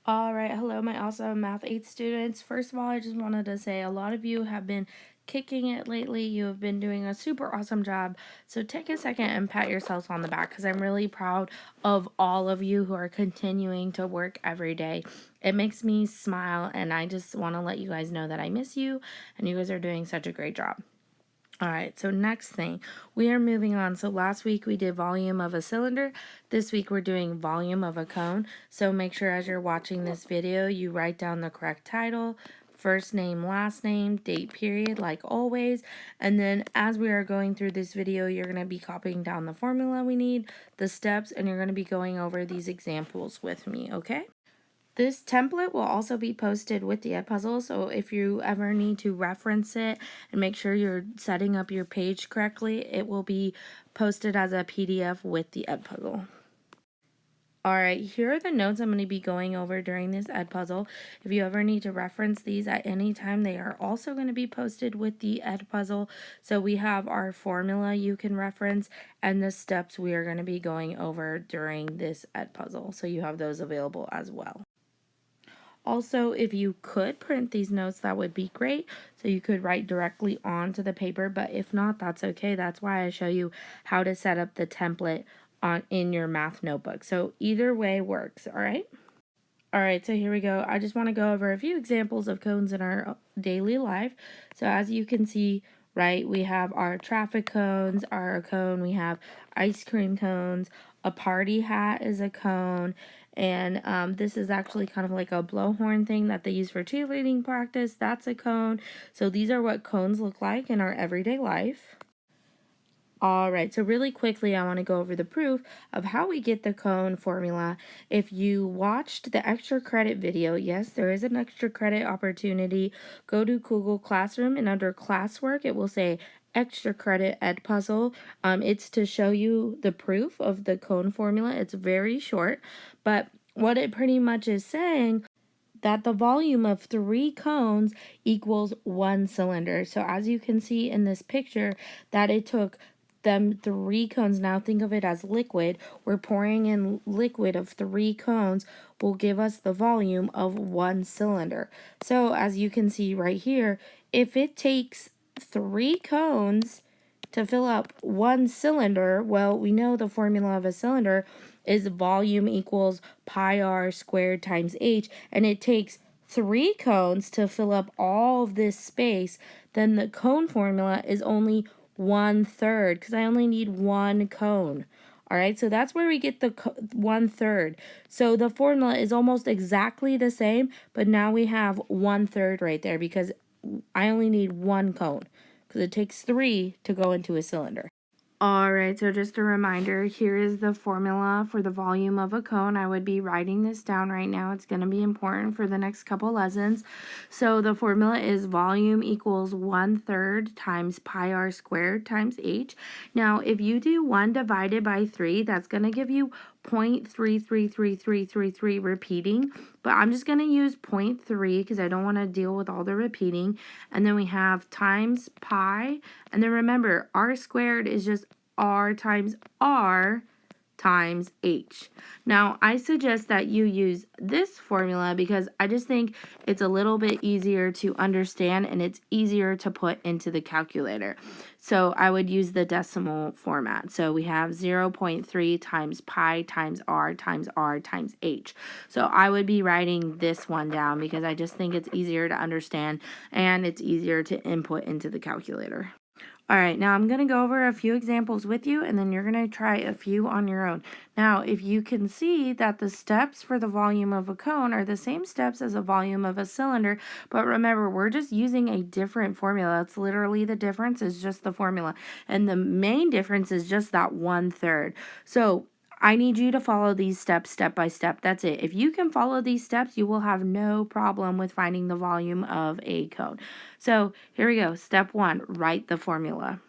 All right, hello, my awesome Math 8 students. First of all, I just wanted to say a lot of you have been kicking it lately. You have been doing a super awesome job. So take a second and pat yourselves on the back because I'm really proud of all of you who are continuing to work every day. It makes me smile, and I just want to let you guys know that I miss you and you guys are doing such a great job. All right, so next thing, we are moving on. So last week we did volume of a cylinder. This week we're doing volume of a cone. So make sure as you're watching this video, you write down the correct title, first name, last name, date, period, like always. And then as we are going through this video, you're going to be copying down the formula we need, the steps, and you're going to be going over these examples with me, okay? This template will also be posted with the Edpuzzle, so if you ever need to reference it and make sure you're setting up your page correctly, it will be posted as a PDF with the Edpuzzle. Alright, here are the notes I'm going to be going over during this Edpuzzle. If you ever need to reference these at any time, they are also going to be posted with the Edpuzzle. So we have our formula you can reference and the steps we are going to be going over during this Edpuzzle. So you have those available as well. Also, if you could print these notes, that would be great. So you could write directly onto the paper, but if not, that's okay. That's why I show you how to set up the template in your math notebook. So either way works, all right? All right, so here we go. I just want to go over a few examples of cones in our daily life. So as you can see, right, we have our traffic cones, our cone, we have ice cream cones, a party hat is a cone, and this is actually kind of like a blowhorn thing that they use for cheerleading practice. That's a cone. So these are what cones look like in our everyday life. All right, so really quickly, I want to go over the proof of how we get the cone formula. If you watched the extra credit video, yes, there is an extra credit opportunity. Go to Google Classroom, and under classwork, it will say extra credit Edpuzzle. It's to show you the proof of the cone formula. It's very short, but what it pretty much is saying that the volume of 3 cones equals 1 cylinder. So as you can see in this picture, that it took them 3 cones. Now think of it as liquid. We're pouring in liquid of 3 cones will give us the volume of 1 cylinder. So as you can see right here, if it takes 3 cones to fill up 1 cylinder, well, we know the formula of a cylinder is volume equals pi r squared times h, and it takes 3 cones to fill up all of this space, then the cone formula is only 1/3, because I only need 1 cone. All right, so that's where we get the 1/3. So the formula is almost exactly the same, but now we have 1/3 right there because I only need 1 cone because it takes 3 to go into a cylinder. Alright, so just a reminder, here is the formula for the volume of a cone. I would be writing this down right now. It's going to be important for the next couple lessons. So the formula is volume equals 1/3 times pi r squared times h. Now, if you do 1 divided by 3, that's going to give you 0.33333 repeating, but I'm just going to use 0.3 because I don't want to deal with all the repeating. And then we have times pi, and then remember, r squared is just r times r times h. Now, I suggest that you use this formula because I just think it's a little bit easier to understand and it's easier to put into the calculator. So I would use the decimal format. So we have 0.3 times pi times r times h. So I would be writing this one down because I just think it's easier to understand and it's easier to input into the calculator. All right, now I'm going to go over a few examples with you, and then you're going to try a few on your own. Now, if you can see that the steps for the volume of a cone are the same steps as a volume of a cylinder, but remember, we're just using a different formula. It's literally the difference is just the formula, and the main difference is just that 1/3. So I need you to follow these steps step by step. That's it. If you can follow these steps, you will have no problem with finding the volume of a cone. So here we go. Step 1, write the formula.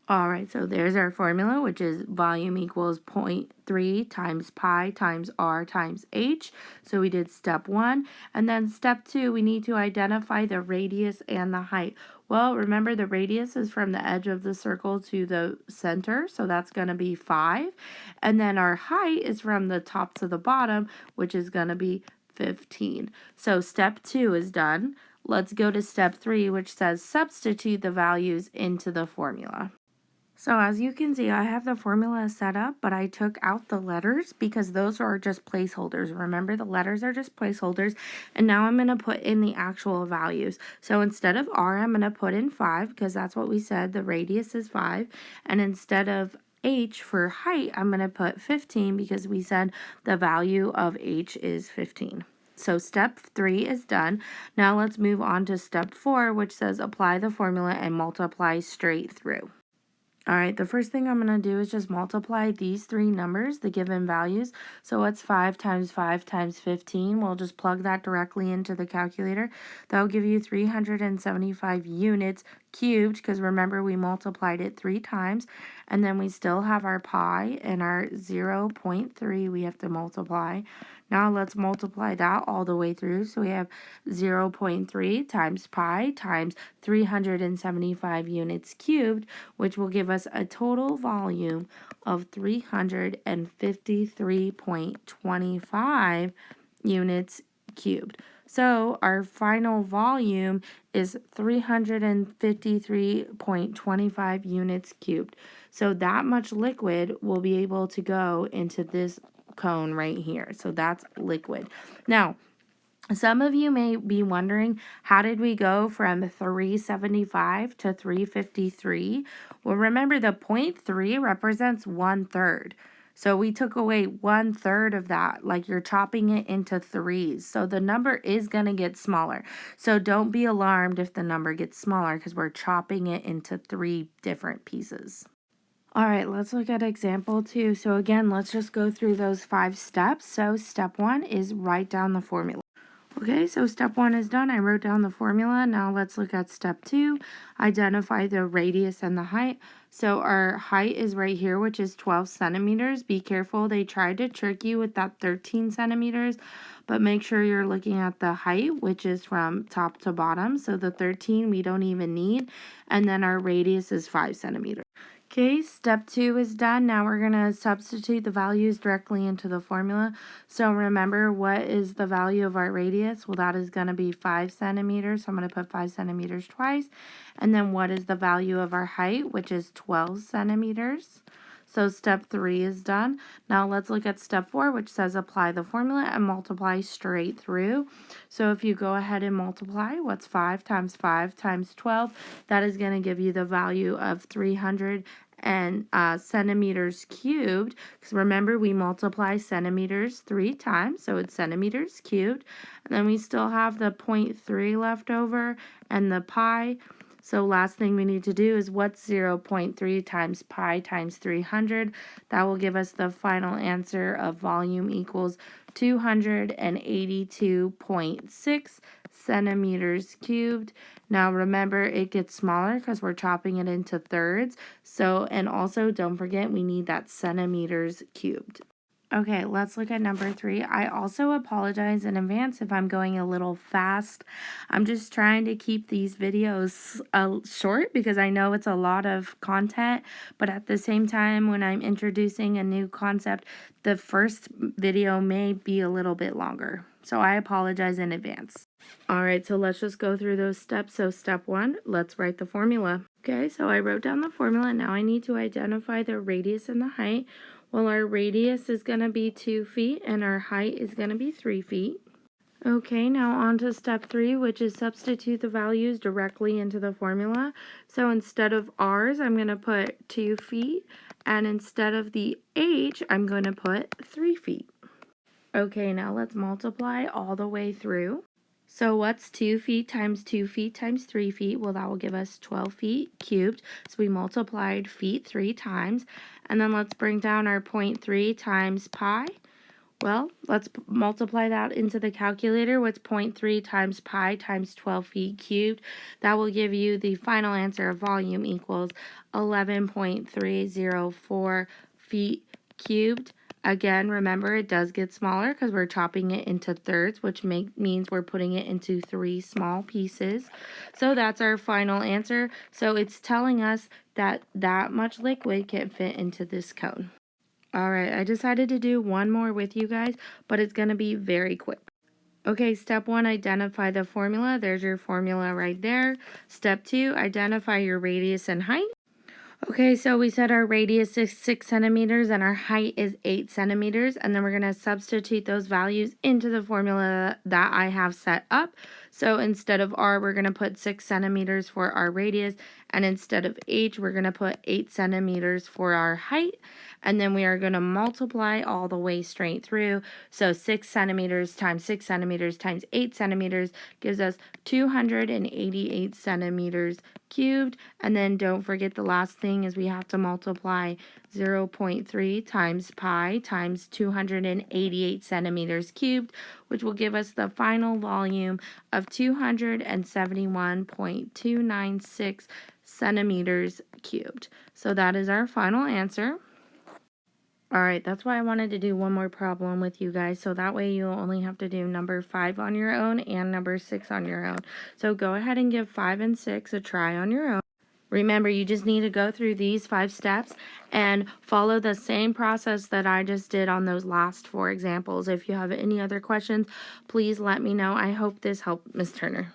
All right, so there's our formula, which is volume equals 0.3 times pi times r times h. So we did step 1. And then step 2, we need to identify the radius and the height. Well, remember the radius is from the edge of the circle to the center, so that's going to be 5. And then our height is from the top to the bottom, which is going to be 15. So step 2 is done. Let's go to step 3, which says substitute the values into the formula. So as you can see, I have the formula set up, but I took out the letters because those are just placeholders. Remember, the letters are just placeholders. And now I'm going to put in the actual values. So instead of r, I'm going to put in 5 because that's what we said. The radius is 5. And instead of h for height, I'm going to put 15 because we said the value of h is 15. So step 3 is done. Now let's move on to step 4, which says apply the formula and multiply straight through. All right, the first thing I'm going to do is just multiply these three numbers, the given values. So what's 5 times 5 times 15? We'll just plug that directly into the calculator. That will give you 375 units cubed, because remember we multiplied it 3 times. And then we still have our pi and our 0.3 we have to multiply. Now let's multiply that all the way through. So we have 0.3 times pi times 375 units cubed, which will give us a total volume of 353.25 units cubed. So our final volume is 353.25 units cubed. So that much liquid will be able to go into this cone right here. So that's liquid. Now, some of you may be wondering, how did we go from 375 to 353? Well, remember the 0.3 represents 1/3. So we took away 1/3 of that, like you're chopping it into threes. So the number is going to get smaller. So don't be alarmed if the number gets smaller because we're chopping it into 3 different pieces. All right, let's look at example 2. So again, let's just go through those 5 steps. So step 1 is write down the formula. Okay, so step 1 is done. I wrote down the formula. Now let's look at step 2. Identify the radius and the height. So our height is right here, which is 12 centimeters. Be careful. They tried to trick you with that 13 centimeters, but make sure you're looking at the height, which is from top to bottom. So the 13 we don't even need. And then our radius is 5 centimeters. Okay, step 2 is done. Now we're going to substitute the values directly into the formula. So remember, what is the value of our radius? Well, that is going to be 5 centimeters. So I'm going to put 5 centimeters twice. And then what is the value of our height, which is 12 centimeters? So step 3 is done. Now let's look at step 4, which says apply the formula and multiply straight through. So if you go ahead and multiply, what's 5 times 5 times 12? That is going to give you the value of 300 centimeters cubed, because remember we multiply centimeters 3 times, so it's centimeters cubed. And then we still have the 0.3 left over and the pi. So last thing we need to do is what's 0.3 times pi times 300. That will give us the final answer of volume equals 282.6 centimeters cubed. Now remember, it gets smaller because we're chopping it into thirds. So, and also don't forget we need that centimeters cubed. Okay, let's look at number 3. I also apologize in advance if I'm going a little fast. I'm just trying to keep these videos short because I know it's a lot of content, but at the same time, when I'm introducing a new concept, the first video may be a little bit longer. So I apologize in advance. All right, so let's just go through those steps. So step 1, let's write the formula. Okay, so I wrote down the formula. Now I need to identify the radius and the height. Well, our radius is going to be 2 feet and our height is going to be 3 feet. Okay, now on to step 3, which is substitute the values directly into the formula. So instead of r's, I'm going to put 2 feet, and instead of the h, I'm going to put 3 feet. Okay, now let's multiply all the way through. So what's 2 feet times 2 feet times 3 feet? Well, that will give us 12 feet cubed. So we multiplied feet 3 times. And then let's bring down our 0.3 times pi. Well, let's multiply that into the calculator. What's 0.3 times pi times 12 feet cubed? That will give you the final answer of volume equals 11.304 feet cubed. Again, remember, it does get smaller because we're chopping it into thirds, which means we're putting it into 3 small pieces. So that's our final answer. So it's telling us that that much liquid can fit into this cone. All right, I decided to do one more with you guys, but it's going to be very quick. Okay, step 1, identify the formula. There's your formula right there. Step 2, identify your radius and height. Okay, so we said our radius is 6 centimeters and our height is 8 centimeters. And then we're going to substitute those values into the formula that I have set up. So instead of r, we're going to put 6 centimeters for our radius. And instead of h, we're going to put 8 centimeters for our height. And then we are going to multiply all the way straight through. So 6 centimeters times 6 centimeters times 8 centimeters gives us 288 centimeters cubed. And then don't forget the last thing is we have to multiply 0.3 times pi times 288 centimeters cubed, which will give us the final volume of 271.296 centimeters cubed. So that is our final answer. Alright, that's why I wanted to do one more problem with you guys, so that way you only have to do number 5 on your own and number 6 on your own. So go ahead and give 5 and 6 a try on your own. Remember, you just need to go through these 5 steps and follow the same process that I just did on those last 4 examples. If you have any other questions, please let me know. I hope this helped, Ms. Turner.